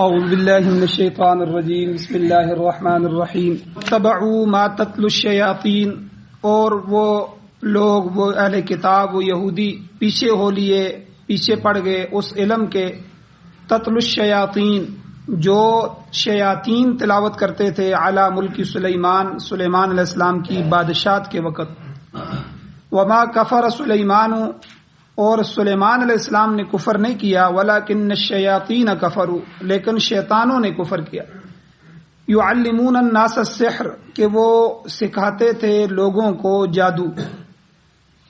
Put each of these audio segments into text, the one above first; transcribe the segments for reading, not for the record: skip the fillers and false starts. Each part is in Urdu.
اعوذ باللہ من الشیطان الرجیم بسم اللہ الرحمن الرحیم تبعوا ما تتلو الشیاطین، اور وہ لوگ، وہ اہل کتاب، وہ یہودی پیچھے پڑ گئے اس علم کے، تتلو الشیاطین، جو شیاطین تلاوت کرتے تھے علی ملک سلیمان علیہ السلام کی بادشاہت کے وقت. وما کفر سلیمان، اور سلیمان علیہ السلام نے کفر نہیں کیا، ولکن الشیاطین کفروا، لیکن شیطانوں نے کفر کیا. یعلمون الناس السحر، کہ وہ سکھاتے تھے لوگوں کو جادو.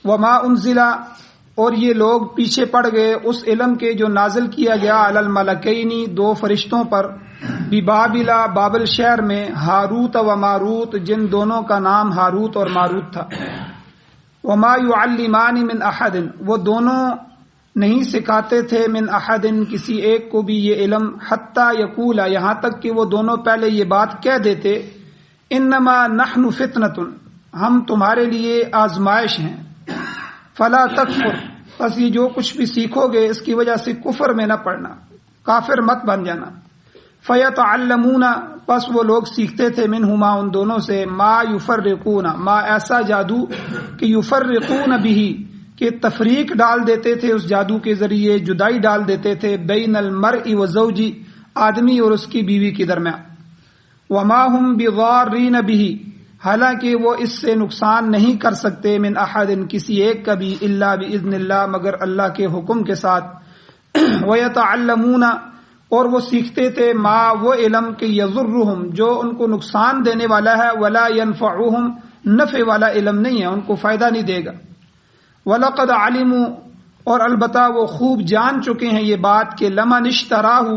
وما انزل، اور یہ لوگ پیچھے پڑ گئے اس علم کے جو نازل کیا گیا علی الملکین، دو فرشتوں پر، ببابل، بابل شہر میں، ہاروت و ماروت، جن دونوں کا نام ہاروت اور ماروت تھا. وما يعلمان من احد، وہ دونوں نہیں سکھاتے تھے من احد، کسی ایک کو بھی یہ علم، حتی یقولا، یہاں تک کہ وہ دونوں پہلے یہ بات کہہ دیتے، انما نحن فتنۃ، ہم تمہارے لیے آزمائش ہیں. فلا تکفر، بس یہ جو کچھ بھی سیکھو گے اس کی وجہ سے کفر میں نہ پڑنا، کافر مت بن جانا. فیتعلمون، پس وہ لوگ سیکھتے تھے منہما، ان دونوں سے، ما یفرقون، ما ایسا جادو کہ یفرقون به، کہ تفریق ڈال دیتے تھے اس جادو کے ذریعے، جدائی ڈال دیتے تھے، بین المرء وزوجی، آدمی اور اس کی بیوی کے درمیان. وما هم بضارین به، حالانکہ وہ اس سے نقصان نہیں کر سکتے، من احد، کسی ایک کا بھی، الا باذن اللہ، مگر اللہ کے حکم کے ساتھ. ویتعلمون، اور وہ سیکھتے تھے، ما، وہ علم، کہ یضرہم، جو ان کو نقصان دینے والا ہے، ولا ینفعہم، نفع والا علم نہیں ہے، ان کو فائدہ نہیں دے گا. وَلَقَدْ عَلِمُوا، اور البتہ وہ خوب جان چکے ہیں یہ بات کہ لمن اشتراہ،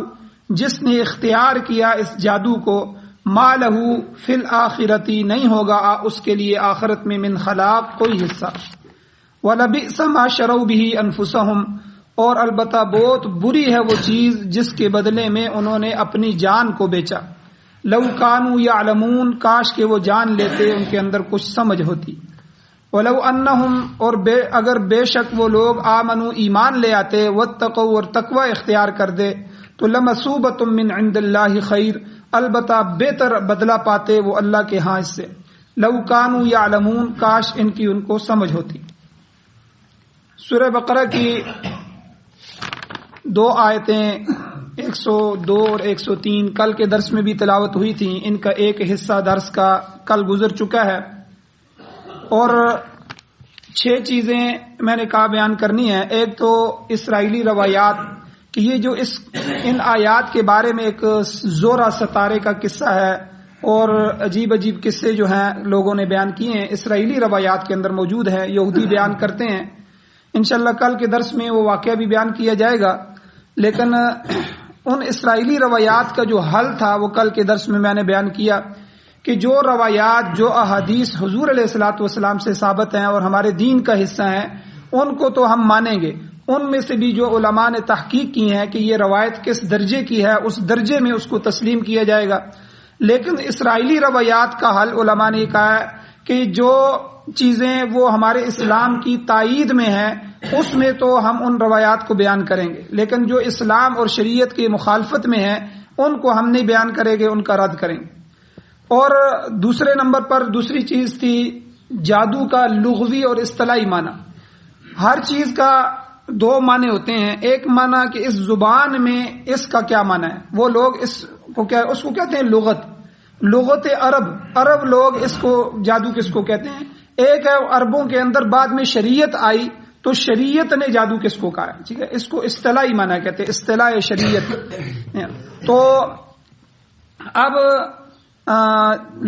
جس نے اختیار کیا اس جادو کو، ما لہ فی الآخرتی، نہیں ہوگا اس کے لیے آخرت میں من خلاق کوئی حصہ. وَلَبِئْسَ مَا شَرَوْا بِهِ أَنفُسَهُمْ، اور البتہ بہت بری ہے وہ چیز جس کے بدلے میں انہوں نے اپنی جان کو بیچا. لو کانوا یعلمون، کاش کہ وہ جان لیتے، ان کے اندر کچھ سمجھ ہوتی. ولو انہم، اور اگر بے شک وہ لوگ، آمنوا، ایمان لے آتے، واتقوا، اور تقوی اختیار کر دے، تو لمثوبۃ من عند اللہ خیر، البتہ بہتر بدلہ پاتے وہ اللہ کے ہاں اس سے. لو کانوا یعلمون، کاش ان کی ان کو سمجھ ہوتی. سورہ بقرہ کی دو آیتیں 102 اور 103 کل کے درس میں بھی تلاوت ہوئی تھیں. ان کا ایک حصہ درس کا کل گزر چکا ہے، اور 6 چیزیں میں نے کہا بیان کرنی ہے. ایک تو اسرائیلی روایات، کہ یہ جو ان آیات کے بارے میں ایک زورا ستارے کا قصہ ہے، اور عجیب عجیب قصے جو ہیں لوگوں نے بیان کیے ہیں، اسرائیلی روایات کے اندر موجود ہے، یہودی بیان کرتے ہیں. انشاءاللہ کل کے درس میں وہ واقعہ بھی بیان کیا جائے گا. لیکن ان اسرائیلی روایات کا جو حل تھا وہ کل کے درس میں نے بیان کیا، کہ جو روایات، جو احادیث حضور علیہ الصلوۃ والسلام سے ثابت ہیں اور ہمارے دین کا حصہ ہیں، ان کو تو ہم مانیں گے. ان میں سے بھی جو علماء نے تحقیق کی ہے کہ یہ روایت کس درجے کی ہے، اس درجے میں اس کو تسلیم کیا جائے گا. لیکن اسرائیلی روایات کا حل علماء نے کہا ہے کہ جو چیزیں وہ ہمارے اسلام کی تائید میں ہیں، اس میں تو ہم ان روایات کو بیان کریں گے، لیکن جو اسلام اور شریعت کی مخالفت میں ہیں ان کو ہم نہیں بیان کریں گے، ان کا رد کریں گے. اور دوسرے نمبر پر دوسری چیز تھی جادو کا لغوی اور اصطلاحی معنی. ہر چیز کا 2 معنی ہوتے ہیں. ایک معنی کہ اس زبان میں اس کا کیا معنی ہے، وہ لوگ اس کو کہتے ہیں لغت عرب لوگ اس کو جادو کس کو کہتے ہیں. ایک ہے عربوں کے اندر بعد میں شریعت آئی تو شریعت نے جادو کس کو کہا ہے، ٹھیک ہے، اس کو اصطلاحی معنی کہتے ہیں، اصطلاح شریعت. تو اب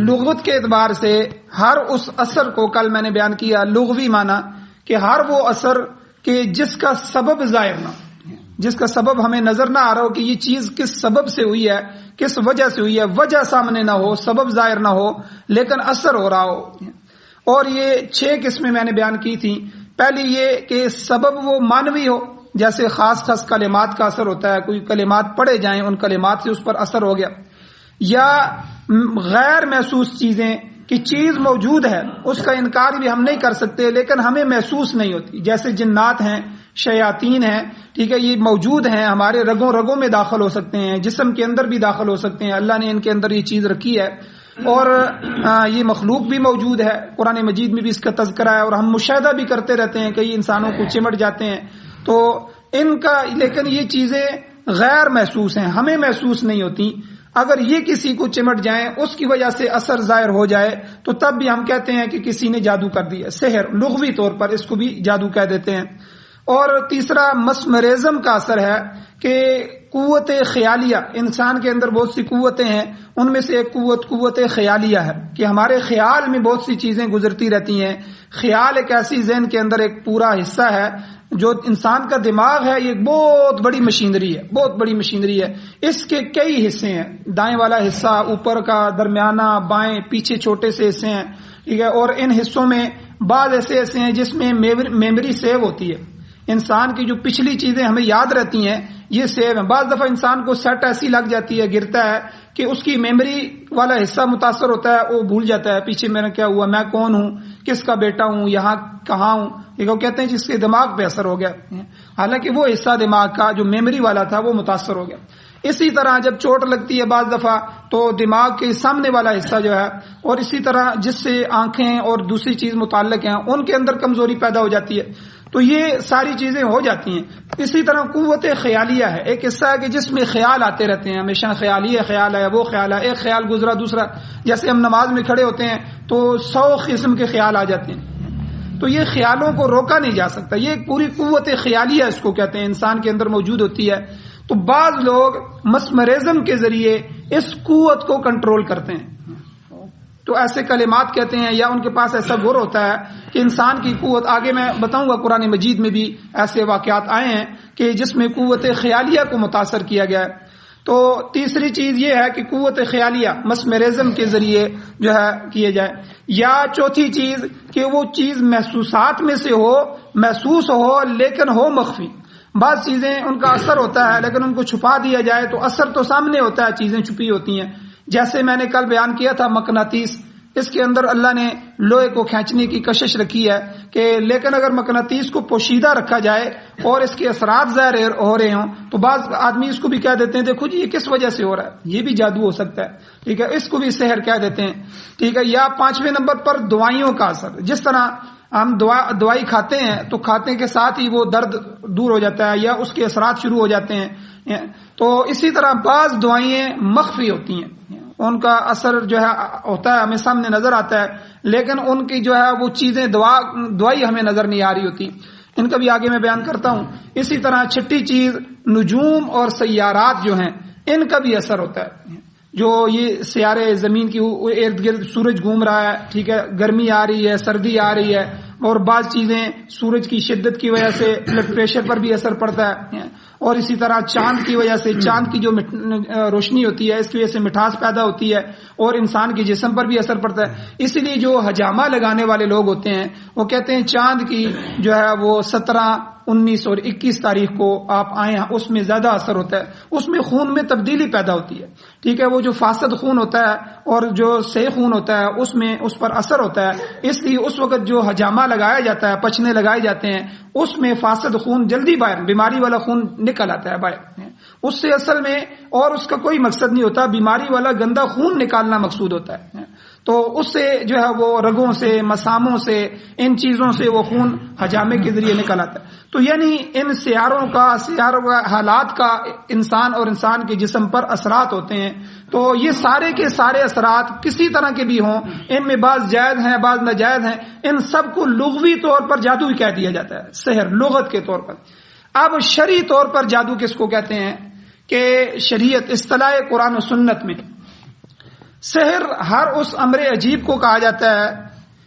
لغت کے اعتبار سے ہر اس اثر کو کل میں نے بیان کیا لغوی معنی، کہ ہر وہ اثر کہ جس کا سبب ظاہر نہ، جس کا سبب ہمیں نظر نہ آ رہا ہو کہ یہ چیز کس سبب سے ہوئی ہے، کس وجہ سے ہوئی ہے، وجہ سامنے نہ ہو، سبب ظاہر نہ ہو، لیکن اثر ہو رہا ہو. اور یہ 6 قسمیں میں نے بیان کی تھیں. پہلی یہ کہ سبب وہ مانوی ہو، جیسے خاص کلمات کا اثر ہوتا ہے، کوئی کلمات پڑھے جائیں، ان کلمات سے اس پر اثر ہو گیا. یا غیر محسوس چیزیں، کہ چیز موجود ہے، اس کا انکار بھی ہم نہیں کر سکتے لیکن ہمیں محسوس نہیں ہوتی، جیسے جنات ہیں، شیاطین ہیں، ٹھیک ہے، یہ موجود ہیں، ہمارے رگوں رگوں میں داخل ہو سکتے ہیں، جسم کے اندر بھی داخل ہو سکتے ہیں، اللہ نے ان کے اندر یہ چیز رکھی ہے، اور یہ مخلوق بھی موجود ہے، قرآن مجید میں بھی اس کا تذکرہ ہے، اور ہم مشاہدہ بھی کرتے رہتے ہیں، کئی انسانوں کو چمٹ جاتے ہیں، تو ان کا، لیکن یہ چیزیں غیر محسوس ہیں، ہمیں محسوس نہیں ہوتی۔ اگر یہ کسی کو چمٹ جائیں، اس کی وجہ سے اثر ظاہر ہو جائے، تو تب بھی ہم کہتے ہیں کہ کسی نے جادو کر دیا، سحر، لغوی طور پر اس کو بھی جادو کہہ دیتے ہیں۔ اور تیسرا مسمرزم کا اثر ہے کہ قوت خیالیہ، انسان کے اندر بہت سی قوتیں ہیں، ان میں سے ایک قوت خیالیہ ہے کہ ہمارے خیال میں بہت سی چیزیں گزرتی رہتی ہیں۔ خیال ایک ایسی ذہن کے اندر ایک پورا حصہ ہے، جو انسان کا دماغ ہے، یہ بہت بڑی مشینری ہے، بہت بڑی مشینری ہے، اس کے کئی حصے ہیں، دائیں والا حصہ، اوپر کا، درمیانہ، بائیں، پیچھے چھوٹے سے حصے ہیں، ٹھیک ہے، اور ان حصوں میں بعض ایسے حصے ہیں جس میں میموری سیو ہوتی ہے، انسان کی جو پچھلی چیزیں ہمیں یاد رہتی ہیں یہ سیو ہیں۔ بعض دفعہ انسان کو سٹ ایسی لگ جاتی ہے، گرتا ہے، کہ اس کی میموری والا حصہ متاثر ہوتا ہے، وہ بھول جاتا ہے پیچھے میرا کیا ہوا، میں کون ہوں، کس کا بیٹا ہوں، یہاں کہاں ہوں، یہ وہ کہتے ہیں جس کے دماغ پہ اثر ہو گیا، حالانکہ وہ حصہ دماغ کا جو میموری والا تھا وہ متاثر ہو گیا۔ اسی طرح جب چوٹ لگتی ہے بعض دفعہ تو دماغ کے سامنے والا حصہ جو ہے، اور اسی طرح جس سے آنکھیں اور دوسری چیز متعلق ہیں ان کے اندر کمزوری پیدا ہو جاتی ہے، تو یہ ساری چیزیں ہو جاتی ہیں۔ اسی طرح قوت خیالیہ ہے، ایک حصہ ہے کہ جس میں خیال آتے رہتے ہیں، ہمیشہ خیال ہے، وہ خیال ہے، ایک خیال گزرا دوسرا، جیسے ہم نماز میں کھڑے ہوتے ہیں تو 100 قسم کے خیال آ جاتے ہیں، تو یہ خیالوں کو روکا نہیں جا سکتا، یہ ایک پوری قوت خیالیہ اس کو کہتے ہیں، انسان کے اندر موجود ہوتی ہے۔ تو بعض لوگ مسمرزم کے ذریعے اس قوت کو کنٹرول کرتے ہیں، تو ایسے کلمات کہتے ہیں، یا ان کے پاس ایسا گر ہوتا ہے کہ انسان کی قوت، آگے میں بتاؤں گا قرآن مجید میں بھی ایسے واقعات آئے ہیں کہ جس میں قوت خیالیہ کو متاثر کیا گیا ہے۔ تو تیسری چیز یہ ہے کہ قوت خیالیہ مسمرزم کے ذریعے جو ہے کیے جائے، یا چوتھی چیز کہ وہ چیز محسوسات میں سے ہو، محسوس ہو لیکن ہو مخفی۔ بعض چیزیں ان کا اثر ہوتا ہے لیکن ان کو چھپا دیا جائے تو اثر تو سامنے ہوتا ہے، چیزیں چھپی ہوتی ہیں، جیسے میں نے کل بیان کیا تھا مقناطیس، اس کے اندر اللہ نے لوہے کو کھینچنے کی کشش رکھی ہے کہ لیکن اگر مقناطیس کو پوشیدہ رکھا جائے اور اس کے اثرات ظاہر ہو رہے ہوں تو بعض آدمی اس کو بھی کہہ دیتے ہیں دیکھو جی یہ کس وجہ سے ہو رہا ہے، یہ بھی جادو ہو سکتا ہے، ٹھیک ہے، اس کو بھی سحر کہہ دیتے ہیں، ٹھیک ہے۔ یا 5ویں نمبر پر دوائیوں کا اثر، جس طرح ہم دوائی کھاتے ہیں تو کھاتے کے ساتھ ہی وہ درد دور ہو جاتا ہے یا اس کے اثرات شروع ہو جاتے ہیں، تو اسی طرح بعض دوائیں مخفی ہوتی ہیں، ان کا اثر جو ہے ہوتا ہے ہمیں سامنے نظر آتا ہے لیکن ان کی جو ہے وہ چیزیں دوائی ہمیں نظر نہیں آ رہی ہوتی، ان کا بھی آگے میں بیان کرتا ہوں۔ اسی طرح چھٹی چیز نجوم اور سیارات جو ہیں ان کا بھی اثر ہوتا ہے، جو یہ سیارے زمین کی ارد گرد سورج گھوم رہا ہے، ٹھیک ہے، گرمی آ رہی ہے، سردی آ رہی ہے، اور بعض چیزیں سورج کی شدت کی وجہ سے بلڈ پریشر پر بھی اثر پڑتا ہے، اور اسی طرح چاند کی وجہ سے، چاند کی جو روشنی ہوتی ہے اس کی وجہ سے مٹھاس پیدا ہوتی ہے اور انسان کے جسم پر بھی اثر پڑتا ہے۔ اسی لیے جو حجامہ لگانے والے لوگ ہوتے ہیں وہ کہتے ہیں چاند کی جو ہے وہ 17، 19 اور 21 تاریخ کو آپ آئیں، اس میں زیادہ اثر ہوتا ہے، اس میں خون میں تبدیلی پیدا ہوتی ہے، ٹھیک ہے، وہ جو فاسد خون ہوتا ہے اور جو صحیح خون ہوتا ہے اس میں اس پر اثر ہوتا ہے، اس لیے اس وقت جو حجامہ لگایا جاتا ہے، پچنے لگائے جاتے ہیں، اس میں فاسد خون جلدی باہر، بیماری والا خون نکل آتا ہے باہر، اس سے اصل میں اور اس کا کوئی مقصد نہیں ہوتا، بیماری والا گندا خون نکالنا مقصود ہوتا ہے، تو اس سے جو ہے وہ رگوں سے، مساموں سے، ان چیزوں سے وہ خون حجامے کے ذریعے نکل آتا ہے۔ تو یعنی ان سیاروں کا حالات کا انسان اور انسان کے جسم پر اثرات ہوتے ہیں، تو یہ سارے کے سارے اثرات کسی طرح کے بھی ہوں، ان میں بعض جائز ہیں بعض ناجائز ہیں، ان سب کو لغوی طور پر جادو ہی کہہ دیا جاتا ہے، سحر لغت کے طور پر۔ اب شرعی طور پر جادو کس کو کہتے ہیں کہ شریعت اصطلاح قرآن و سنت میں سحر ہر اس امر عجیب کو کہا جاتا ہے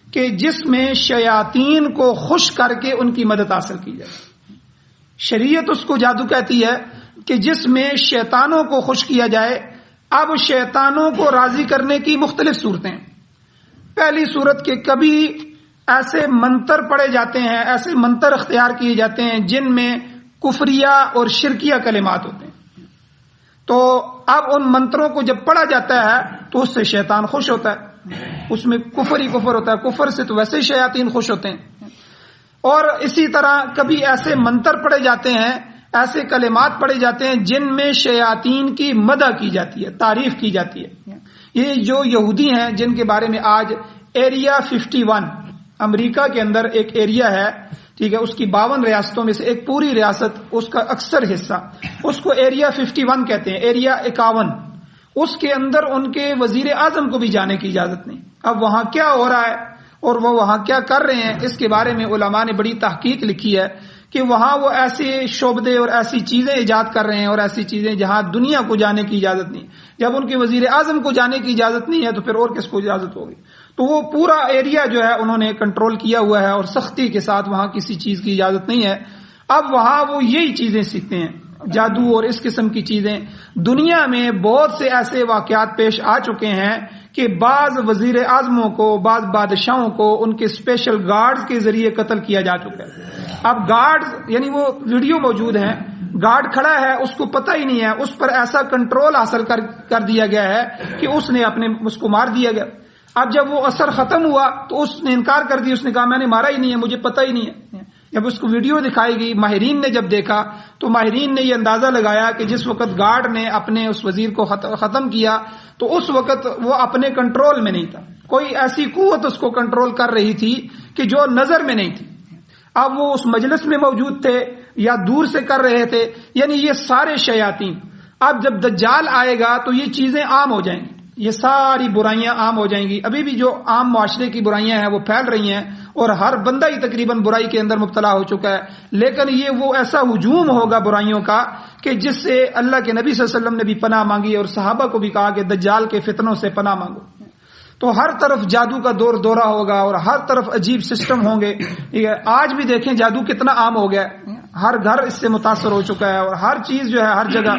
کہ جس میں شیاطین کو خوش کر کے ان کی مدد حاصل کی جائے۔ شریعت اس کو جادو کہتی ہے کہ جس میں شیطانوں کو خوش کیا جائے۔ اب شیطانوں کو راضی کرنے کی مختلف صورتیں، پہلی صورت کہ کبھی ایسے منتر پڑے جاتے ہیں، ایسے منتر اختیار کیے جاتے ہیں جن میں کفریہ اور شرکیہ کلمات ہوتے ہیں، تو اب ان منتروں کو جب پڑھا جاتا ہے تو اس سے شیطان خوش ہوتا ہے، اس میں کفر ہی کفر ہوتا ہے، کفر سے تو ویسے ہی شیاطین خوش ہوتے ہیں۔ اور اسی طرح کبھی ایسے منتر پڑھے جاتے ہیں، ایسے کلمات پڑھے جاتے ہیں جن میں شیاطین کی مدح کی جاتی ہے، تعریف کی جاتی ہے۔ یہ جو یہودی ہیں جن کے بارے میں آج ایریا 51 امریکہ کے اندر ایک ایریا ہے، ٹھیک ہے، اس کی 52 ریاستوں میں سے ایک پوری ریاست، اس کا اکثر حصہ، اس کو ایریا 51 کہتے ہیں، ایریا 51۔ اس کے اندر ان کے وزیر اعظم کو بھی جانے کی اجازت نہیں۔ اب وہاں کیا ہو رہا ہے اور وہ وہاں کیا کر رہے ہیں، اس کے بارے میں علماء نے بڑی تحقیق لکھی ہے کہ وہاں وہ ایسے شعبے اور ایسی چیزیں ایجاد کر رہے ہیں اور ایسی چیزیں جہاں دنیا کو جانے کی اجازت نہیں۔ جب ان کے وزیر اعظم کو جانے کی اجازت نہیں ہے تو پھر اور کس کو اجازت ہوگی؟ تو وہ پورا ایریا جو ہے انہوں نے کنٹرول کیا ہوا ہے اور سختی کے ساتھ وہاں کسی چیز کی اجازت نہیں ہے۔ اب وہاں وہ یہی چیزیں سیکھتے ہیں، جادو اور اس قسم کی چیزیں۔ دنیا میں بہت سے ایسے واقعات پیش آ چکے ہیں کہ بعض وزیر اعظموں کو، بعض بادشاہوں کو ان کے اسپیشل گارڈز کے ذریعے قتل کیا جا چکا ہے۔ اب گارڈز یعنی وہ ویڈیو موجود ہیں، گارڈ کھڑا ہے، اس کو پتہ ہی نہیں ہے، اس پر ایسا کنٹرول حاصل کر دیا گیا ہے کہ اس کو مار دیا گیا۔ اب جب وہ اثر ختم ہوا تو اس نے انکار کر دیا، اس نے کہا میں نے مارا ہی نہیں ہے، مجھے پتہ ہی نہیں ہے۔ جب اس کو ویڈیو دکھائی گئی، ماہرین نے جب دیکھا تو ماہرین نے یہ اندازہ لگایا کہ جس وقت گارڈ نے اپنے اس وزیر کو ختم کیا تو اس وقت وہ اپنے کنٹرول میں نہیں تھا، کوئی ایسی قوت اس کو کنٹرول کر رہی تھی کہ جو نظر میں نہیں تھی۔ اب وہ اس مجلس میں موجود تھے یا دور سے کر رہے تھے، یعنی یہ سارے شیاطین۔ اب جب دجال آئے گا تو یہ چیزیں عام ہو جائیں گی، یہ ساری برائیاں عام ہو جائیں گی۔ ابھی بھی جو عام معاشرے کی برائیاں ہیں وہ پھیل رہی ہیں اور ہر بندہ ہی تقریباً برائی کے اندر مبتلا ہو چکا ہے، لیکن یہ وہ ایسا ہجوم ہوگا برائیوں کا کہ جس سے اللہ کے نبی صلی اللہ علیہ وسلم نے بھی پناہ مانگی اور صحابہ کو بھی کہا کہ دجال کے فتنوں سے پناہ مانگو۔ تو ہر طرف جادو کا دور دورہ ہوگا اور ہر طرف عجیب سسٹم ہوں گے۔ آج بھی دیکھیں جادو کتنا عام ہو گیا ہے، ہر گھر اس سے متاثر ہو چکا ہے اور ہر چیز جو ہے ہر جگہ،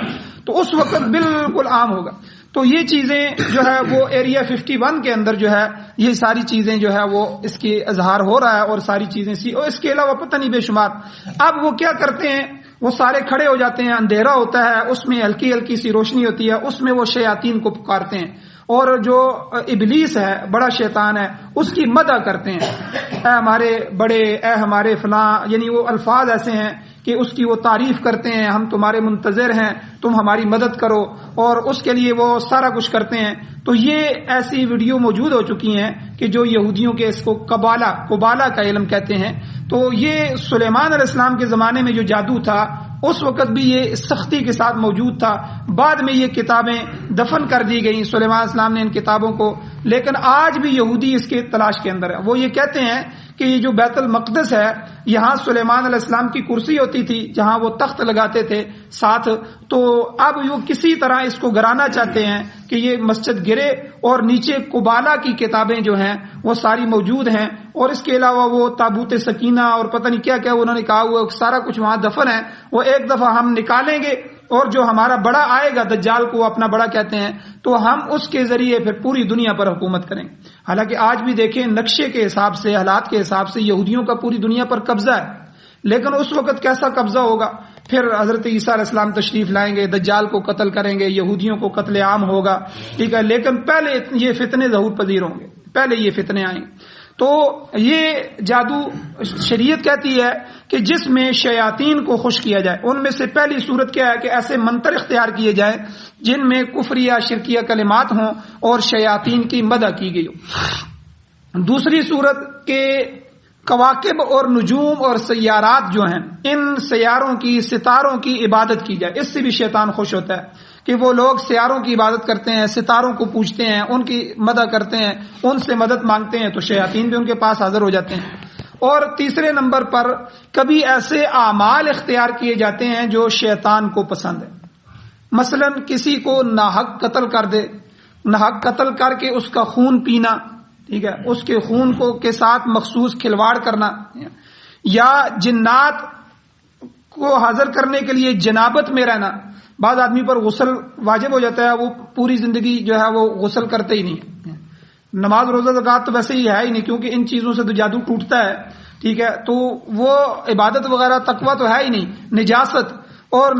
تو اس وقت بالکل عام ہوگا۔ تو یہ چیزیں جو ہے وہ ایریا 51 کے اندر جو ہے یہ ساری چیزیں جو ہے وہ اس کی اظہار ہو رہا ہے اور ساری چیزیں اور اس کے علاوہ پتہ نہیں بے شمار۔ اب وہ کیا کرتے ہیں، وہ سارے کھڑے ہو جاتے ہیں، اندھیرا ہوتا ہے، اس میں ہلکی ہلکی سی روشنی ہوتی ہے، اس میں وہ شیاطین کو پکارتے ہیں اور جو ابلیس ہے، بڑا شیطان ہے، اس کی مدح کرتے ہیں، اے ہمارے بڑے، اے ہمارے فلاں، یعنی وہ الفاظ ایسے ہیں کہ اس کی وہ تعریف کرتے ہیں، ہم تمہارے منتظر ہیں، تم ہماری مدد کرو، اور اس کے لیے وہ سارا کچھ کرتے ہیں۔ تو یہ ایسی ویڈیو موجود ہو چکی ہیں کہ جو یہودیوں کے اس کو قبالہ کا علم کہتے ہیں۔ تو یہ سلیمان علیہ السلام کے زمانے میں جو جادو تھا اس وقت بھی یہ سختی کے ساتھ موجود تھا، بعد میں یہ کتابیں دفن کر دی گئیں سلیمان علیہ السلام نے ان کتابوں کو، لیکن آج بھی یہودی اس کے تلاش کے اندر ہے۔ وہ یہ کہتے ہیں کہ یہ جو بیت المقدس ہے، یہاں سلیمان علیہ السلام کی کرسی ہوتی تھی جہاں وہ تخت لگاتے تھے ساتھ، تو اب وہ کسی طرح اس کو گرانا چاہتے ہیں کہ یہ مسجد گرے اور نیچے قبالہ کی کتابیں جو ہیں وہ ساری موجود ہیں، اور اس کے علاوہ وہ تابوت سکینہ اور پتہ نہیں کیا کیا انہوں نے کہا ہوا سارا کچھ وہاں دفن ہے، وہ ایک دفعہ ہم نکالیں گے اور جو ہمارا بڑا آئے گا، دجال کو اپنا بڑا کہتے ہیں، تو ہم اس کے ذریعے پھر پوری دنیا پر حکومت کریں گے۔ حالانکہ آج بھی دیکھیں نقشے کے حساب سے، حالات کے حساب سے یہودیوں کا پوری دنیا پر قبضہ ہے، لیکن اس وقت کیسا قبضہ ہوگا؟ پھر حضرت عیسیٰ علیہ السلام تشریف لائیں گے، دجال کو قتل کریں گے، یہودیوں کو قتل عام ہوگا، ٹھیک ہے، لیکن پہلے یہ فتنے ظہور پذیر ہوں گے، پہلے یہ فتنے آئیں گے۔ تو یہ جادو شریعت کہتی ہے کہ جس میں شیاطین کو خوش کیا جائے، ان میں سے پہلی صورت کیا ہے کہ ایسے منتر اختیار کیے جائیں جن میں کفریہ شرکیہ کلمات ہوں اور شیاطین کی مدح کی گئی ہو۔ دوسری صورت کہ کواکب اور نجوم اور سیارات جو ہیں، ان سیاروں کی، ستاروں کی عبادت کی جائے، اس سے بھی شیطان خوش ہوتا ہے کہ وہ لوگ سیاروں کی عبادت کرتے ہیں، ستاروں کو پوجتے ہیں، ان کی مدح کرتے ہیں، ان سے مدد مانگتے ہیں، تو شیاطین بھی ان کے پاس حاضر ہو جاتے ہیں۔ اور تیسرے نمبر پر کبھی ایسے اعمال اختیار کیے جاتے ہیں جو شیطان کو پسند ہے، مثلا کسی کو ناحق قتل کر دے، ناحق قتل کر کے اس کا خون پینا، ٹھیک ہے، اس کے خون کو کے ساتھ مخصوص کھلواڑ کرنا، یا جنات کو حاضر کرنے کے لیے جنابت میں رہنا۔ بعض آدمی پر غسل واجب ہو جاتا ہے، وہ پوری زندگی جو ہے وہ غسل کرتے ہی نہیں، نماز روزہ زکوٰۃ تو ویسے ہی ہے ہی نہیں، کیونکہ ان چیزوں سے تو جادو ٹوٹتا ہے، ٹھیک ہے، تو وہ عبادت وغیرہ تقویٰ تو ہے ہی نہیں، نجاست اور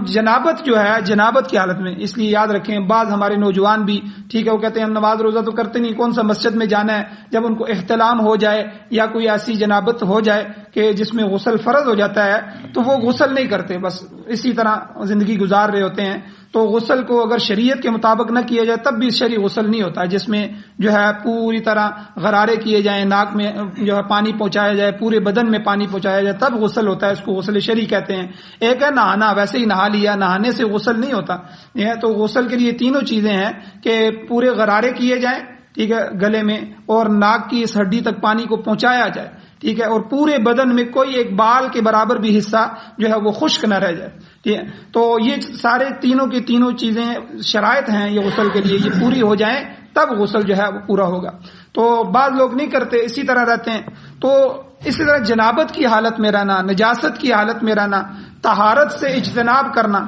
جنابت جو ہے جنابت کی حالت میں، اس لیے یاد رکھیں بعض ہمارے نوجوان بھی ٹھیک ہے وہ کہتے ہیں ہم نماز روزہ تو کرتے نہیں، کون سا مسجد میں جانا ہے، جب ان کو احتلام ہو جائے یا کوئی ایسی جنابت ہو جائے کہ جس میں غسل فرض ہو جاتا ہے تو وہ غسل نہیں کرتے، بس اسی طرح زندگی گزار رہے ہوتے ہیں. تو غسل کو اگر شریعت کے مطابق نہ کیا جائے تب بھی شرعی غسل نہیں ہوتا، جس میں جو ہے پوری طرح غرارے کیے جائیں، ناک میں جو ہے پانی پہنچایا جائے، پورے بدن میں پانی پہنچایا جائے، تب غسل ہوتا ہے. اس کو غسل شرعی کہتے ہیں. ایک ہے نہانا، ویسے ہی نہا لیا، نہانے سے غسل نہیں ہوتا. تو غسل کے لیے تینوں چیزیں ہیں کہ پورے غرارے کیے جائیں ٹھیک ہے گلے میں، اور ناک کی اس ہڈی تک پانی کو پہنچایا جائے ٹھیک ہے، اور پورے بدن میں کوئی ایک بال کے برابر بھی حصہ جو ہے وہ خشک نہ رہ جائے ٹھیک ہے. تو یہ سارے تینوں کی تینوں چیزیں شرائط ہیں یہ غسل کے لیے، یہ پوری ہو جائیں تب غسل جو ہے وہ پورا ہوگا. تو بعض لوگ نہیں کرتے، اسی طرح رہتے ہیں. تو اسی طرح جنابت کی حالت میں رہنا، نجاست کی حالت میں رہنا، طہارت سے اجتناب کرنا.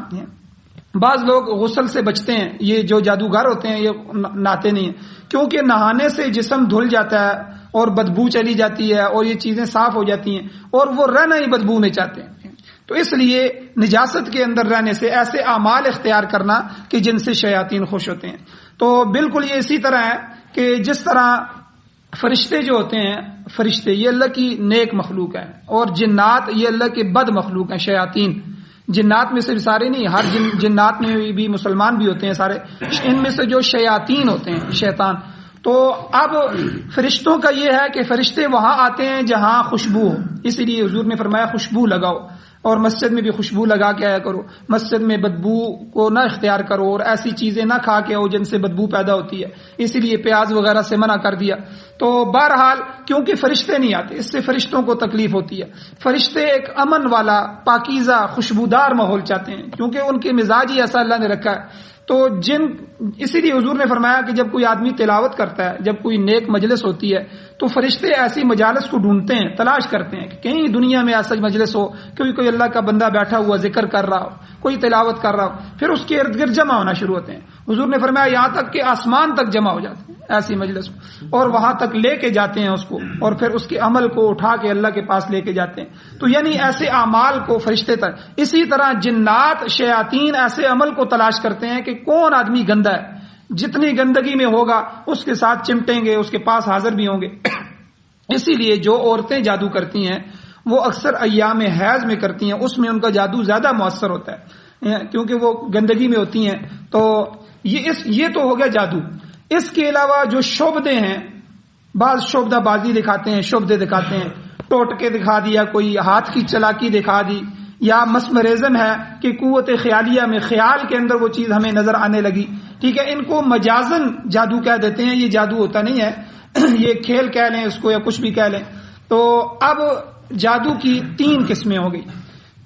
بعض لوگ غسل سے بچتے ہیں، یہ جو جادوگر ہوتے ہیں یہ نہاتے نہیں ہیں، کیونکہ نہانے سے جسم دھل جاتا ہے اور بدبو چلی جاتی ہے اور یہ چیزیں صاف ہو جاتی ہیں اور وہ رہنا ہی بدبو میں چاہتے ہیں. تو اس لیے نجاست کے اندر رہنے سے ایسے اعمال اختیار کرنا کہ جن سے شیاطین خوش ہوتے ہیں. تو بالکل یہ اسی طرح ہے کہ جس طرح فرشتے جو ہوتے ہیں، فرشتے یہ اللہ کی نیک مخلوق ہیں، اور جنات یہ اللہ کے بد مخلوق ہیں. شیاطین جنات میں سے سارے نہیں، ہر جنات میں بھی مسلمان بھی ہوتے ہیں سارے، ان میں سے جو شیاطین ہوتے ہیں شیطان. تو اب فرشتوں کا یہ ہے کہ فرشتے وہاں آتے ہیں جہاں خوشبو ہو، اسی لیے حضور نے فرمایا خوشبو لگاؤ، اور مسجد میں بھی خوشبو لگا کے آیا کرو، مسجد میں بدبو کو نہ اختیار کرو اور ایسی چیزیں نہ کھا کے آؤ جن سے بدبو پیدا ہوتی ہے، اسی لیے پیاز وغیرہ سے منع کر دیا. تو بہرحال کیونکہ فرشتے نہیں آتے، اس سے فرشتوں کو تکلیف ہوتی ہے. فرشتے ایک امن والا پاکیزہ خوشبودار ماحول چاہتے ہیں، کیونکہ ان کے مزاج ہی ایسا اللہ نے رکھا ہے. تو اسی لیے حضور نے فرمایا کہ جب کوئی آدمی تلاوت کرتا ہے، جب کوئی نیک مجلس ہوتی ہے تو فرشتے ایسی مجالس کو ڈھونڈتے ہیں، تلاش کرتے ہیں کہ کہیں دنیا میں ایسا مجلس ہو کہ کوئی اللہ کا بندہ بیٹھا ہوا ذکر کر رہا ہو، کوئی تلاوت کر رہا ہو، پھر اس کے ارد گرد جمع ہونا شروع ہوتے ہیں. حضور نے فرمایا یہاں تک کہ آسمان تک جمع ہو جاتے ہیں ایسی مجلس کو، اور وہاں تک لے کے جاتے ہیں اس کو، اور پھر اس کے عمل کو اٹھا کے اللہ کے پاس لے کے جاتے ہیں. تو یعنی ایسے اعمال کو فرشتے تک. اسی طرح جنات شیاطین ایسے عمل کو تلاش کرتے ہیں کہ کون آدمی گندا ہے، جتنی گندگی میں ہوگا اس کے ساتھ چمٹیں گے، اس کے پاس حاضر بھی ہوں گے. اسی لیے جو عورتیں جادو کرتی ہیں وہ اکثر ایام حیض میں کرتی ہیں، اس میں ان کا جادو زیادہ مؤثر ہوتا ہے کیونکہ وہ گندگی میں ہوتی ہیں. تو یہ تو ہو گیا جادو. اس کے علاوہ جو شعبدے ہیں، بعض شعبدہ بازی دکھاتے ہیں، شعبدے دکھاتے ہیں، ٹوٹکے دکھا دیا، کوئی ہاتھ کی چلاکی دکھا دی، یا مسمرزم ہے کہ قوت خیالیہ میں خیال کے اندر وہ چیز ہمیں نظر آنے لگی ٹھیک ہے. ان کو مجازن جادو کہہ دیتے ہیں، یہ جادو ہوتا نہیں ہے، یہ کھیل کہہ لیں اس کو یا کچھ بھی کہہ لیں. تو اب جادو کی 3 قسمیں ہو گئی.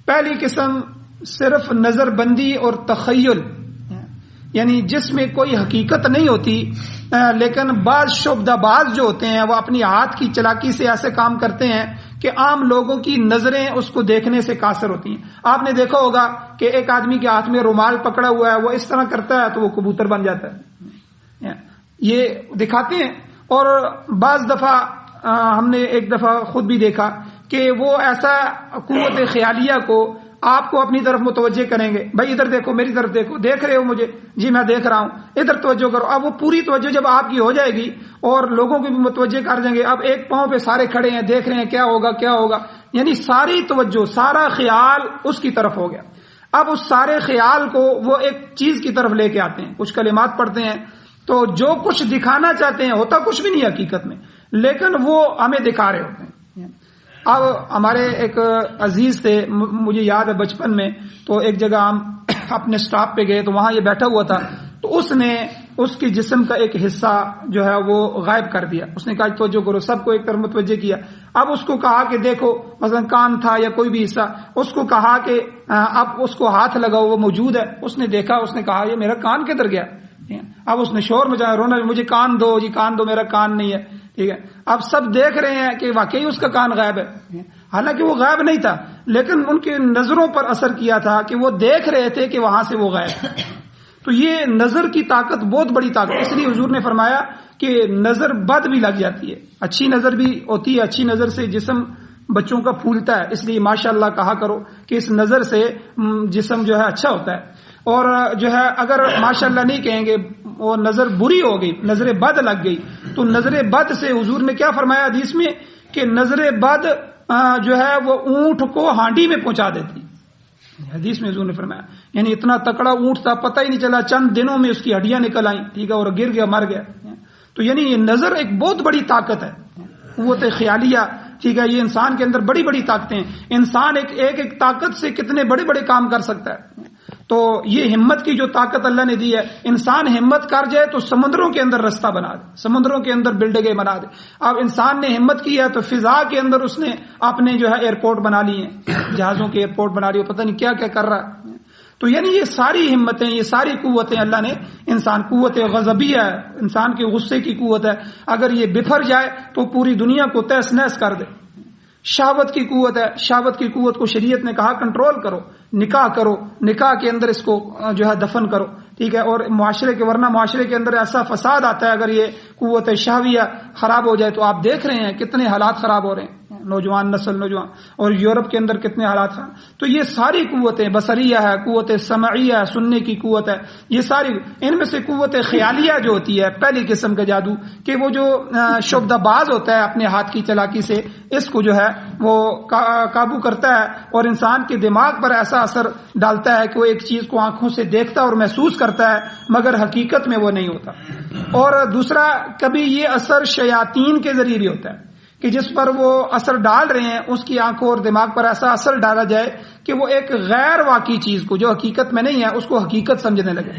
پہلی قسم صرف نظر بندی اور تخیل، یعنی جس میں کوئی حقیقت نہیں ہوتی، لیکن بعض شعبدہ باز جو ہوتے ہیں وہ اپنی ہاتھ کی چلاکی سے ایسے کام کرتے ہیں کہ عام لوگوں کی نظریں اس کو دیکھنے سے قاصر ہوتی ہیں. آپ نے دیکھا ہوگا کہ ایک آدمی کے ہاتھ میں رومال پکڑا ہوا ہے، وہ اس طرح کرتا ہے تو وہ کبوتر بن جاتا ہے، یہ دکھاتے ہیں. اور بعض دفعہ ہم نے ایک دفعہ خود بھی دیکھا کہ وہ ایسا قوت خیالیہ کو آپ کو اپنی طرف متوجہ کریں گے، بھائی ادھر دیکھو، میری طرف دیکھو، دیکھ رہے ہو مجھے؟ جی میں دیکھ رہا ہوں، ادھر توجہ کرو. اب وہ پوری توجہ جب آپ کی ہو جائے گی اور لوگوں کو بھی متوجہ کر دیں گے، اب ایک پاؤں پہ سارے کھڑے ہیں، دیکھ رہے ہیں کیا ہوگا کیا ہوگا، یعنی ساری توجہ سارا خیال اس کی طرف ہو گیا. اب اس سارے خیال کو وہ ایک چیز کی طرف لے کے آتے ہیں، کچھ کلمات پڑھتے ہیں، تو جو کچھ دکھانا چاہتے ہیں ہوتا کچھ بھی نہیں حقیقت میں، لیکن وہ ہمیں دکھا رہے ہوتے ہیں. اب ہمارے ایک عزیز تھے، مجھے یاد ہے بچپن میں، تو ایک جگہ ہم اپنے سٹاپ پہ گئے تو وہاں یہ بیٹھا ہوا تھا، تو اس نے اس کے جسم کا ایک حصہ جو ہے وہ غائب کر دیا. اس نے کہا توجہ کرو، سب کو ایک طرف متوجہ کیا. اب اس کو کہا کہ دیکھو، مثلا کان تھا یا کوئی بھی حصہ، اس کو کہا کہ اب اس کو ہاتھ لگاؤ، وہ موجود ہے. اس نے دیکھا، اس نے کہا یہ میرا کان کدھر گیا؟ اب اس نے شور مچایا، رونا، مجھے کان دو جی، کان دو، میرا کان نہیں ہے. ٹھیک ہے، اب سب دیکھ رہے ہیں کہ واقعی اس کا کان غائب ہے، حالانکہ وہ غائب نہیں تھا، لیکن ان کی نظروں پر اثر کیا تھا کہ وہ دیکھ رہے تھے کہ وہاں سے وہ غائب ہے. تو یہ نظر کی طاقت بہت بڑی طاقت. اس لیے حضور نے فرمایا کہ نظر بد بھی لگ جاتی ہے، اچھی نظر بھی ہوتی ہے، اچھی نظر سے جسم بچوں کا پھولتا ہے، اس لیے ماشاءاللہ کہا کرو کہ اس نظر سے جسم جو ہے اچھا ہوتا ہے. اور جو ہے اگر ماشاءاللہ نہیں کہیں گے وہ نظر بری ہو گئی، نظر بد لگ گئی، تو نظر بد سے حضور نے کیا فرمایا حدیث میں کہ نظر بد جو ہے وہ اونٹ کو ہانڈی میں پہنچا دیتی. حدیث میں حضور نے فرمایا، یعنی اتنا تکڑا اونٹ تھا، پتہ ہی نہیں چلا، چند دنوں میں اس کی ہڈیاں نکل آئیں، ٹھیک ہے، اور گر گیا، مر گیا. تو یعنی یہ نظر ایک بہت بڑی طاقت ہے، قوت خیالیہ، ٹھیک ہے، یہ انسان کے اندر بڑی بڑی طاقتیں ہیں. انسان ایک طاقت سے کتنے بڑے بڑے کام کر سکتا ہے. تو یہ ہمت کی جو طاقت اللہ نے دی ہے، انسان ہمت کر جائے تو سمندروں کے اندر رستہ بنا دے، سمندروں کے اندر بلڈنگیں بنا دے. اب انسان نے ہمت کی ہے تو فضا کے اندر اس نے اپنے جو ہے ایئرپورٹ بنا لی ہیں، جہازوں کے ایئرپورٹ بنا لیے، پتہ نہیں کیا کیا کر رہا ہے. تو یعنی یہ ساری ہمتیں، یہ ساری قوتیں اللہ نے انسان، قوت غضبیہ ہے، انسان کے غصے کی قوت ہے، اگر یہ بفر جائے تو پوری دنیا کو تہس نہس کر دے. شہوت کی قوت ہے، شہوت کی قوت کو شریعت نے کہا کنٹرول کرو، نکاح کرو، نکاح کے اندر اس کو جو ہے دفن کرو، ٹھیک ہے. اور معاشرے کے، ورنہ معاشرے کے اندر ایسا فساد آتا ہے اگر یہ قوت شہویہ خراب ہو جائے. تو آپ دیکھ رہے ہیں کتنے حالات خراب ہو رہے ہیں، نوجوان نسل، نوجوان، اور یورپ کے اندر کتنے حالات خراب. تو یہ ساری قوتیں، بصریہ ہے، قوت سمعیہ ہے، سننے کی قوت ہے، یہ ساری، ان میں سے قوت خیالیہ جو ہوتی ہے پہلی قسم کا جادو، کہ وہ جو شبدہ باز ہوتا ہے اپنے ہاتھ کی چلاکی سے اس کو جو ہے وہ قابو کرتا ہے اور انسان کے دماغ پر ایسا اثر ڈالتا ہے کہ وہ ایک چیز کو آنکھوں سے دیکھتا اور محسوس کرتا ہے مگر حقیقت میں وہ نہیں ہوتا. اور دوسرا، کبھی یہ اثر شیاطین کے ذریعے بھی ہوتا ہے کہ جس پر وہ اثر ڈال رہے ہیں اس کی آنکھوں اور دماغ پر ایسا اثر ڈالا جائے کہ وہ ایک غیر واقعی چیز کو جو حقیقت میں نہیں ہے اس کو حقیقت سمجھنے لگے.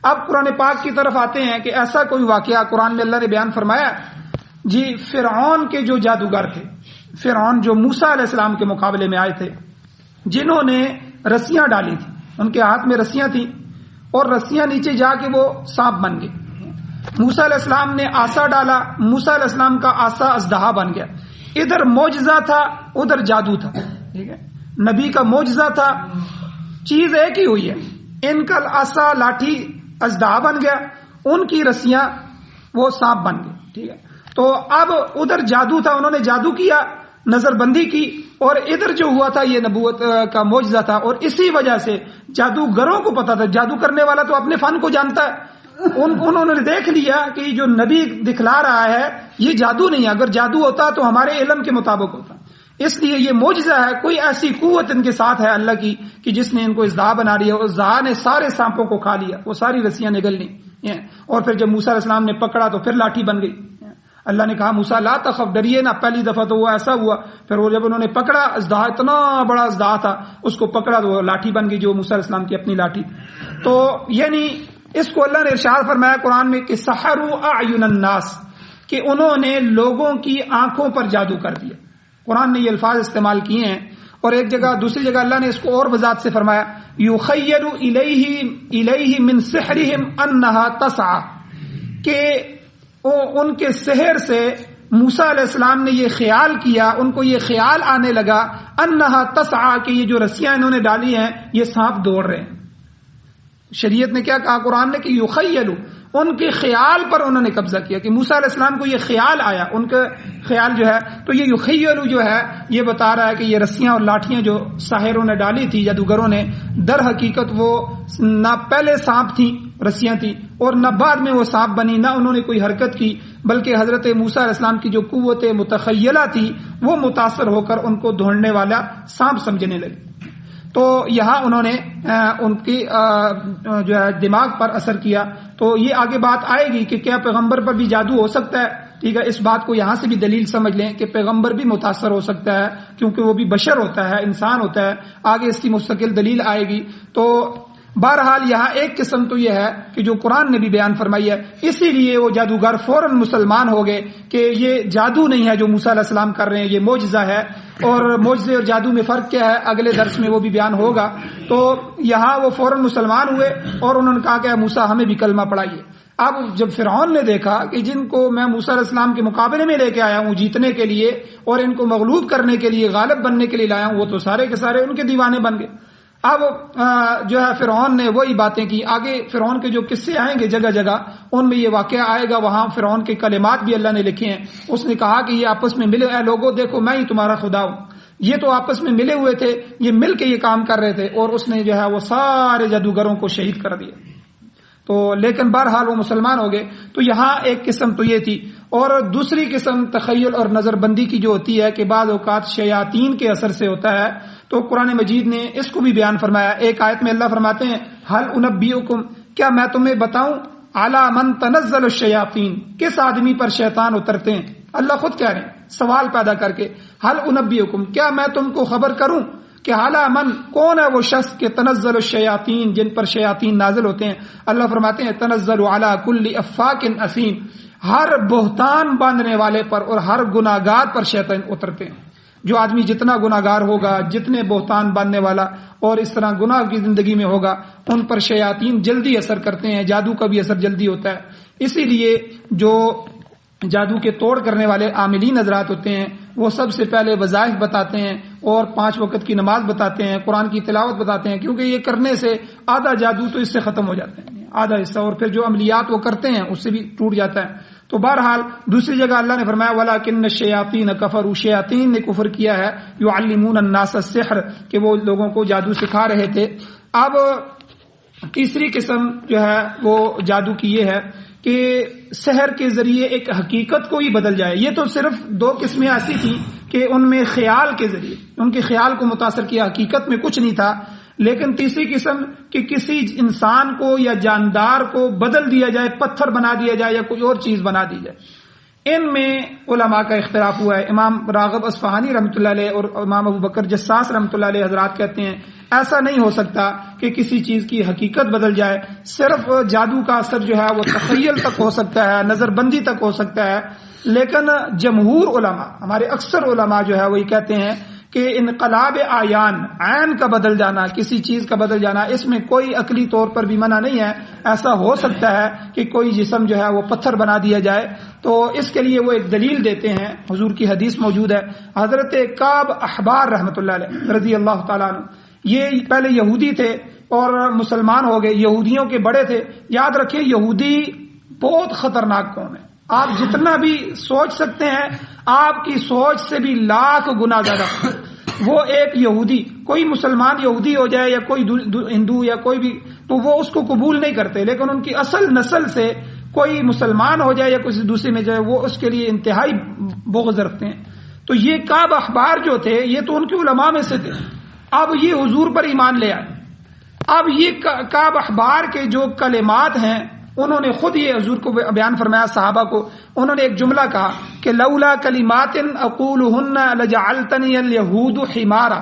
اب قرآن پاک کی طرف آتے ہیں کہ ایسا کوئی واقعہ قرآن میں اللہ نے بیان فرمایا. جی، فرعون کے جو جادوگر تھے، فرعون جو موسیٰ علیہ السلام کے مقابلے میں آئے تھے، جنہوں نے رسیاں ڈالی تھی، ان کے ہاتھ میں رسیاں تھیں اور رسیاں نیچے جا کے وہ سانپ بن گئے. موسیٰ علیہ السلام نے آسا ڈالا، موسیٰ علیہ السلام کا آسا اژدہا بن گیا. ادھر معجزہ تھا، ادھر جادو تھا، ٹھیک ہے، نبی کا معجزہ تھا، چیز ایک ہی ہوئی ہے. ان کا آسا لاٹھی اژدہا بن گیا، ان کی رسیاں وہ سانپ بن گئے، ٹھیک ہے. تو اب ادھر جادو تھا، انہوں نے جادو کیا، نظر بندی کی، اور ادھر جو ہوا تھا یہ نبوت کا معجزہ تھا. اور اسی وجہ سے جادوگروں کو پتا تھا، جادو کرنے والا تو اپنے فن کو جانتا ہے، انہوں نے دیکھ لیا کہ جو نبی دکھلا رہا ہے یہ جادو نہیں ہے، اگر جادو ہوتا تو ہمارے علم کے مطابق ہوتا. اس لیے یہ معجزہ ہے، کوئی ایسی قوت ان کے ساتھ ہے اللہ کی کہ جس نے ان کو اژدہا بنا لیا، اور اژدہا نے سارے سانپوں کو کھا لیا، وہ ساری رسیاں نگل لی. اور پھر جب موسیٰ علیہ السلام نے پکڑا تو پھر لاٹھی بن گئی. اللہ نے کہا موسیٰ لا تخف، ڈریے نہ. پہلی دفعہ تو وہ ایسا ہوا، پھر وہ جب انہوں نے پکڑا اژدہا، اتنا بڑا اژدہا تھا، اس کو پکڑا تو وہ لاٹھی بن گئی جو موسیٰ علیہ السلام کی اپنی لاٹھی. تو یعنی اس کو اللہ نے ارشاد فرمایا قرآن میں کہ سحروا اعین الناس، کہ انہوں نے لوگوں کی آنکھوں پر جادو کر دیا. قرآن نے یہ الفاظ استعمال کیے ہیں. اور ایک جگہ، دوسری جگہ اللہ نے اس کو اور وضاحت سے فرمایا یخیل الیہ من سحرہم انہا تسعی، کہ ان کے سحر سے موسیٰ علیہ السلام نے یہ خیال کیا، ان کو یہ خیال آنے لگا انہا تسعی، کہ یہ جو رسیاں انہوں نے ڈالی ہیں یہ سانپ دوڑ رہے ہیں. شریعت نے کیا کہا قرآن نے کہ یخیلوا، ان کے خیال پر انہوں نے قبضہ کیا، کہ موسیٰ علیہ السلام کو یہ خیال آیا، ان کا خیال جو ہے. تو یہ یخیلوا جو ہے یہ بتا رہا ہے کہ یہ رسیاں اور لاٹھیاں جو ساحروں نے ڈالی تھی، جادوگروں نے، در حقیقت وہ نہ پہلے سانپ تھیں، رسیاں تھیں، اور نہ بعد میں وہ سانپ بنی، نہ انہوں نے کوئی حرکت کی، بلکہ حضرت موسیٰ علیہ السلام کی جو قوت متخیلہ تھی وہ متاثر ہو کر ان کو دھوڑنے والا سانپ سمجھنے لگی. تو یہاں انہوں نے ان کی جو ہے دماغ پر اثر کیا. تو یہ آگے بات آئے گی کہ کیا پیغمبر پر بھی جادو ہو سکتا ہے، ٹھیک ہے. اس بات کو یہاں سے بھی دلیل سمجھ لیں کہ پیغمبر بھی متاثر ہو سکتا ہے، کیونکہ وہ بھی بشر ہوتا ہے، انسان ہوتا ہے. آگے اس کی مستقل دلیل آئے گی. تو بہرحال یہاں ایک قسم تو یہ ہے کہ جو قرآن نے بھی بیان فرمائی ہے، اسی لیے وہ جادوگر فوراً مسلمان ہو گئے کہ یہ جادو نہیں ہے جو موسیٰ علیہ السلام کر رہے ہیں، یہ معجزہ ہے. اور معجزے اور جادو میں فرق کیا ہے اگلے درس میں وہ بھی بیان ہوگا. تو یہاں وہ فوراً مسلمان ہوئے اور انہوں نے کہا کہ موسیٰ ہمیں بھی کلمہ پڑھائیے. اب جب فرعون نے دیکھا کہ جن کو میں موسیٰ علیہ السلام کے مقابلے میں لے کے آیا ہوں جیتنے کے لیے اور ان کو مغلوب کرنے کے لیے، غالب بننے کے لیے لایا ہوں، وہ تو سارے کے سارے ان کے دیوانے بن گئے. اب جو ہے فرعون نے وہی باتیں کی. آگے فرعون کے جو قصے آئیں گے جگہ جگہ ان میں یہ واقعہ آئے گا. وہاں فرعون کے کلمات بھی اللہ نے لکھے ہیں. اس نے کہا کہ یہ آپس میں ملے، اے لوگوں دیکھو میں ہی تمہارا خدا ہوں. یہ تو آپس میں ملے ہوئے تھے، یہ مل کے یہ کام کر رہے تھے، اور اس نے جو ہے وہ سارے جادوگروں کو شہید کر دیا. تو لیکن بہرحال وہ مسلمان ہو گئے. تو یہاں ایک قسم تو یہ تھی، اور دوسری قسم تخیل اور نظر بندی کی جو ہوتی ہے کہ بعض اوقات شیاطین کے اثر سے ہوتا ہے. تو قرآن مجید نے اس کو بھی بیان فرمایا. ایک آیت میں اللہ فرماتے ہیں ہل انبئکم، کیا میں تمہیں بتاؤں، علی من تنزل الشیاطین، کس آدمی پر شیطان اترتے ہیں. اللہ خود کہہ رہے ہیں سوال پیدا کر کے، ہل انبئکم، کیا میں تم کو خبر کروں کہ علی من، کون ہے وہ شخص کہ تنزل الشیاطین، جن پر شیاطین نازل ہوتے ہیں. اللہ فرماتے ہیں تنزل علی کل افاک اثیم، ہر بہتان باندھنے والے پر اور ہر گناہگار پر شیطان اترتے ہیں. جو آدمی جتنا گناہگار ہوگا، جتنے بہتان باندھنے والا اور اس طرح گناہ کی زندگی میں ہوگا، ان پر شیاطین جلدی اثر کرتے ہیں. جادو کا بھی اثر جلدی ہوتا ہے. اسی لیے جو جادو کے توڑ کرنے والے عاملین حضرات ہوتے ہیں وہ سب سے پہلے وظائف بتاتے ہیں اور 5 وقت کی نماز بتاتے ہیں، قرآن کی تلاوت بتاتے ہیں، کیونکہ یہ کرنے سے آدھا جادو تو اس سے ختم ہو جاتا ہے، آدھا حصہ، اور پھر جو عملیات وہ کرتے ہیں اس سے بھی ٹوٹ جاتا ہے. تو بہرحال دوسری جگہ اللہ نے فرمایا وَلَٰكِنَّ الشَّيَاطِينَ كَفَرُوا، شیاطین نے کفر کیا ہے، يُعَلِّمُونَ النَّاسَ السِّحْرَ، کہ وہ لوگوں کو جادو سکھا رہے تھے. اب تیسری قسم جو ہے وہ جادو کی یہ ہے کہ سحر کے ذریعے ایک حقیقت کو ہی بدل جائے. یہ تو صرف 2 قسمیں ایسی تھیں کہ ان میں خیال کے ذریعے ان کے خیال کو متاثر کیا، حقیقت میں کچھ نہیں تھا. لیکن تیسری قسم کہ کسی انسان کو یا جاندار کو بدل دیا جائے، پتھر بنا دیا جائے یا کوئی اور چیز بنا دی جائے. ان میں علماء کا اختلاف ہوا ہے. امام راغب اصفہانی رحمۃ اللہ علیہ اور امام ابو بکر جساس رحمۃ اللہ علیہ حضرات کہتے ہیں ایسا نہیں ہو سکتا کہ کسی چیز کی حقیقت بدل جائے. صرف جادو کا اثر جو ہے وہ تخیل تک ہو سکتا ہے، نظر بندی تک ہو سکتا ہے. لیکن جمہور علماء، ہمارے اکثر علماء جو ہے وہ یہ کہتے ہیں کہ انقلاب آیان، عین کا بدل جانا، کسی چیز کا بدل جانا، اس میں کوئی عقلی طور پر بھی منع نہیں ہے. ایسا ہو سکتا ہے کہ کوئی جسم جو ہے وہ پتھر بنا دیا جائے. تو اس کے لیے وہ ایک دلیل دیتے ہیں، حضور کی حدیث موجود ہے. حضرت کعب احبار رحمۃ اللہ علیہ رضی اللہ تعالیٰ عنہ، یہ پہلے یہودی تھے اور مسلمان ہو گئے، یہودیوں کے بڑے تھے. یاد رکھیں یہودی بہت خطرناک قوم ہے. آپ جتنا بھی سوچ سکتے ہیں آپ کی سوچ سے بھی لاکھ گنا زیادہ. وہ ایک یہودی، کوئی مسلمان یہودی ہو جائے یا کوئی ہندو یا کوئی بھی، تو وہ اس کو قبول نہیں کرتے. لیکن ان کی اصل نسل سے کوئی مسلمان ہو جائے یا کسی دوسرے میں جائے، وہ اس کے لیے انتہائی بغض رکھتے ہیں. تو یہ کعب احبار جو تھے یہ تو ان کے علماء میں سے تھے. اب یہ حضور پر ایمان لے آئے. اب یہ کعب احبار کے جو کلمات ہیں انہوں نے خود یہ حضور کو بیان فرمایا، صحابہ کو. انہوں نے ایک جملہ کہا کہ لولا کلمات اقولہن لجعلتنی الیہود حمارا،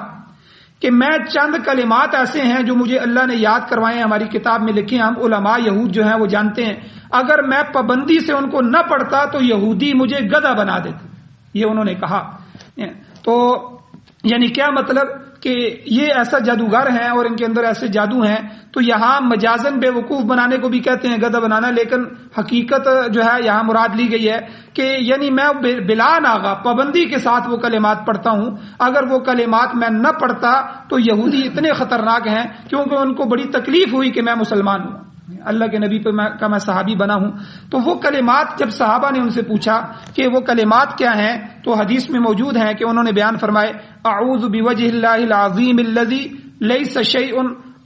کہ میں چند کلمات ایسے ہیں جو مجھے اللہ نے یاد کروائے ہیں، ہماری کتاب میں لکھے ہیں، ہم علماء یہود جو ہیں وہ جانتے ہیں، اگر میں پابندی سے ان کو نہ پڑھتا تو یہودی مجھے گدھا بنا دیتے. یہ انہوں نے کہا. تو یعنی کیا مطلب کہ یہ ایسا جادوگر ہیں اور ان کے اندر ایسے جادو ہیں. تو یہاں مجازن بے وقوف بنانے کو بھی کہتے ہیں گدھا بنانا، لیکن حقیقت جو ہے یہاں مراد لی گئی ہے کہ یعنی میں بلا ناغا پابندی کے ساتھ وہ کلمات پڑھتا ہوں. اگر وہ کلمات میں نہ پڑھتا تو یہودی اتنے خطرناک ہیں کیونکہ ان کو بڑی تکلیف ہوئی کہ میں مسلمان ہوں، اللہ کے نبی پہ میں صحابی بنا ہوں. تو وہ کلمات جب صحابہ نے ان سے پوچھا کہ وہ کلمات کیا ہیں تو حدیث میں موجود ہیں کہ انہوں نے بیان فرمائے اعوذ بوجہ اللہ العظیم الذی لیس شیء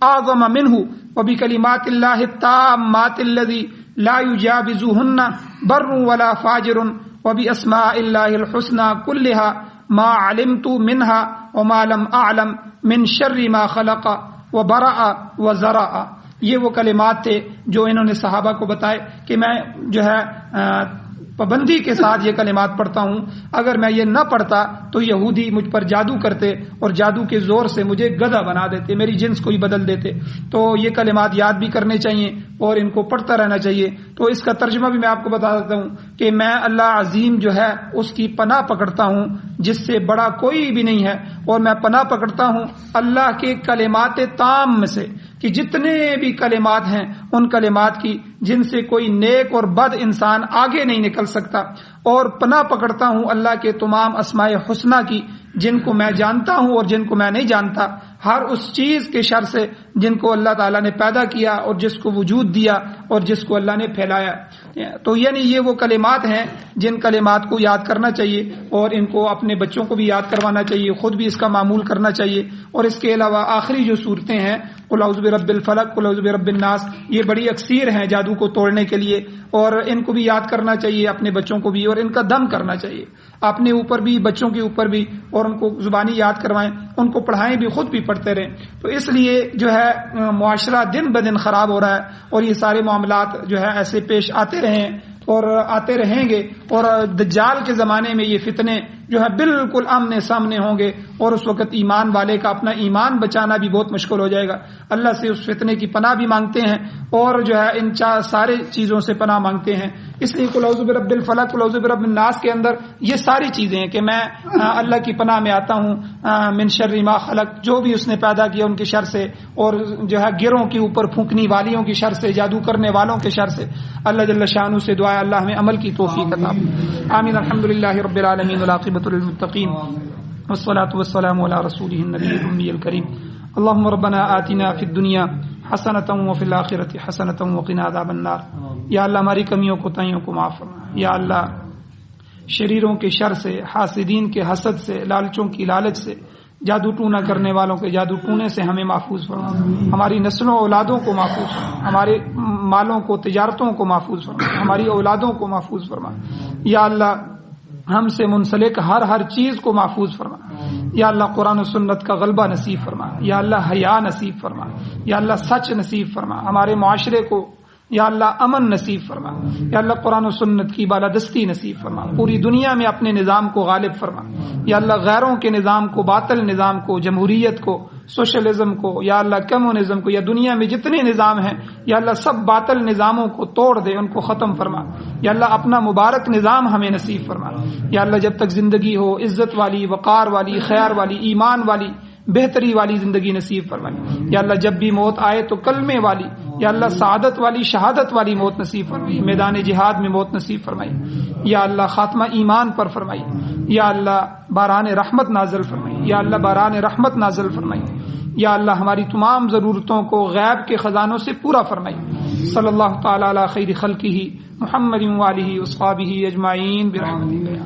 اعظم منہ وبکلمات اللہ التامات الذی لا یجاوزہن بر ولا فاجر وباسماء اللہ الحسنى كلها ما علمت منها وما لم اعلم من شر ما خلق وبرأ وزرع. یہ وہ کلمات تھے جو انہوں نے صحابہ کو بتائے کہ میں جو ہے پابندی کے ساتھ یہ کلمات پڑھتا ہوں. اگر میں یہ نہ پڑھتا تو یہودی مجھ پر جادو کرتے اور جادو کے زور سے مجھے گدھا بنا دیتے، میری جنس کو ہی بدل دیتے. تو یہ کلمات یاد بھی کرنے چاہیے اور ان کو پڑھتا رہنا چاہیے. تو اس کا ترجمہ بھی میں آپ کو بتا دیتا ہوں کہ میں اللہ عظیم جو ہے اس کی پناہ پکڑتا ہوں جس سے بڑا کوئی بھی نہیں ہے، اور میں پناہ پکڑتا ہوں اللہ کے کلمات تام میں سے کہ جتنے بھی کلمات ہیں ان کلمات کی جن سے کوئی نیک اور بد انسان آگے نہیں نکل سکتا، اور پناہ پکڑتا ہوں اللہ کے تمام اسماء حسنہ کی، جن کو میں جانتا ہوں اور جن کو میں نہیں جانتا، ہر اس چیز کے شر سے جن کو اللہ تعالیٰ نے پیدا کیا اور جس کو وجود دیا اور جس کو اللہ نے پھیلایا۔ تو یعنی یہ وہ کلمات ہیں جن کلمات کو یاد کرنا چاہیے، اور ان کو اپنے بچوں کو بھی یاد کروانا چاہیے، خود بھی اس کا معمول کرنا چاہیے۔ اور اس کے علاوہ آخری جو صورتیں ہیں، قل اعوذ برب الفلق، قل اعوذ برب الناس، یہ بڑی اکثیر ہیں جادو کو توڑنے کے لیے، اور ان کو بھی یاد کرنا چاہیے اپنے بچوں کو بھی، اور ان کا دم کرنا چاہیے اپنے اوپر بھی، بچوں کے اوپر بھی، اور ان کو زبانی یاد کروائیں، ان کو پڑھائیں بھی، خود بھی پڑھتے رہیں۔ تو اس لیے جو ہے معاشرہ دن بدن خراب ہو رہا ہے، اور یہ سارے معاملات جو ہے ایسے پیش آتے رہے اور آتے رہیں گے، اور دجال کے زمانے میں یہ فتنے جو ہے بالکل آمنے سامنے ہوں گے، اور اس وقت ایمان والے کا اپنا ایمان بچانا بھی بہت مشکل ہو جائے گا۔ اللہ سے اس فتنے کی پناہ بھی مانگتے ہیں، اور جو ہے ان سارے چیزوں سے پناہ مانگتے ہیں۔ اس لیے قل اعوذ برب الفلق، قل اعوذ برب الناس کے اندر یہ ساری چیزیں ہیں کہ میں اللہ کی پناہ میں آتا ہوں من شر ما خلق، جو بھی اس نے پیدا کیا ان کے شر سے، اور جو ہے گروں کے اوپر پھونکنے والیوں کی شر سے، جادو کرنے والوں کے شر سے۔ اللہ جل شانہ سے دعا ہے اللہ ہمیں عمل کی توفیق عطا فرمائے۔ آمین۔ الحمدللہ رب العالمین، والعاقبۃ للمتقین، والصلاة والسلام علی رسولہ النبی الأمی الکریم۔ اللهم ربنا آتنا فی الدنیا حسنۃ وفی الآخرۃ حسنۃ وقنا عذاب النار۔ یا اللہ ہماری کمیوں کوتاہیوں کو معاف فرما۔ یا اللہ شریروں کے شر سے، حاسدین کے حسد سے، لالچوں کی لالچ سے، جادو ٹونا کرنے والوں کے جادو ٹونے سے ہمیں محفوظ فرما۔ ہماری نسلوں اولادوں کو محفوظ فرما، ہمارے مالوں کو، تجارتوں کو محفوظ فرما، ہماری اولادوں کو محفوظ فرما۔ یا اللہ ہم سے منسلک ہر چیز کو محفوظ فرما۔ یا اللہ قرآن و سنت کا غلبہ نصیب فرما۔ یا اللہ حیا نصیب فرما۔ یا اللہ سچ نصیب فرما۔ ہمارے معاشرے کو یا اللہ امن نصیب فرما۔ یا اللہ قرآن و سنت کی بالادستی نصیب فرما۔ پوری دنیا میں اپنے نظام کو غالب فرما۔ یا اللہ غیروں کے نظام کو، باطل نظام کو، جمہوریت کو، سوشلزم کو، یا اللہ کمیونزم کو، یا دنیا میں جتنے نظام ہیں یا اللہ سب باطل نظاموں کو توڑ دے، ان کو ختم فرما۔ یا اللہ اپنا مبارک نظام ہمیں نصیب فرما۔ یا اللہ جب تک زندگی ہو عزت والی، وقار والی، خیر والی، ایمان والی، بہتری والی زندگی نصیب فرمائی۔ یا اللہ جب بھی موت آئے تو کلمے والی، یا اللہ سعادت والی، شہادت والی موت نصیب فرمائی، میدان جہاد میں موت نصیب فرمائی۔ یا اللہ خاتمہ ایمان پر فرمائی۔ یا اللہ باران رحمت نازل فرمائی۔ یا اللہ باران رحمت نازل فرمائی۔ یا اللہ ہماری تمام ضرورتوں کو غیب کے خزانوں سے پورا فرمائی۔ صلی اللہ تعالی علی خیر خلقہ محمد وآلہ وصحبہ اجمعین برحمتہ۔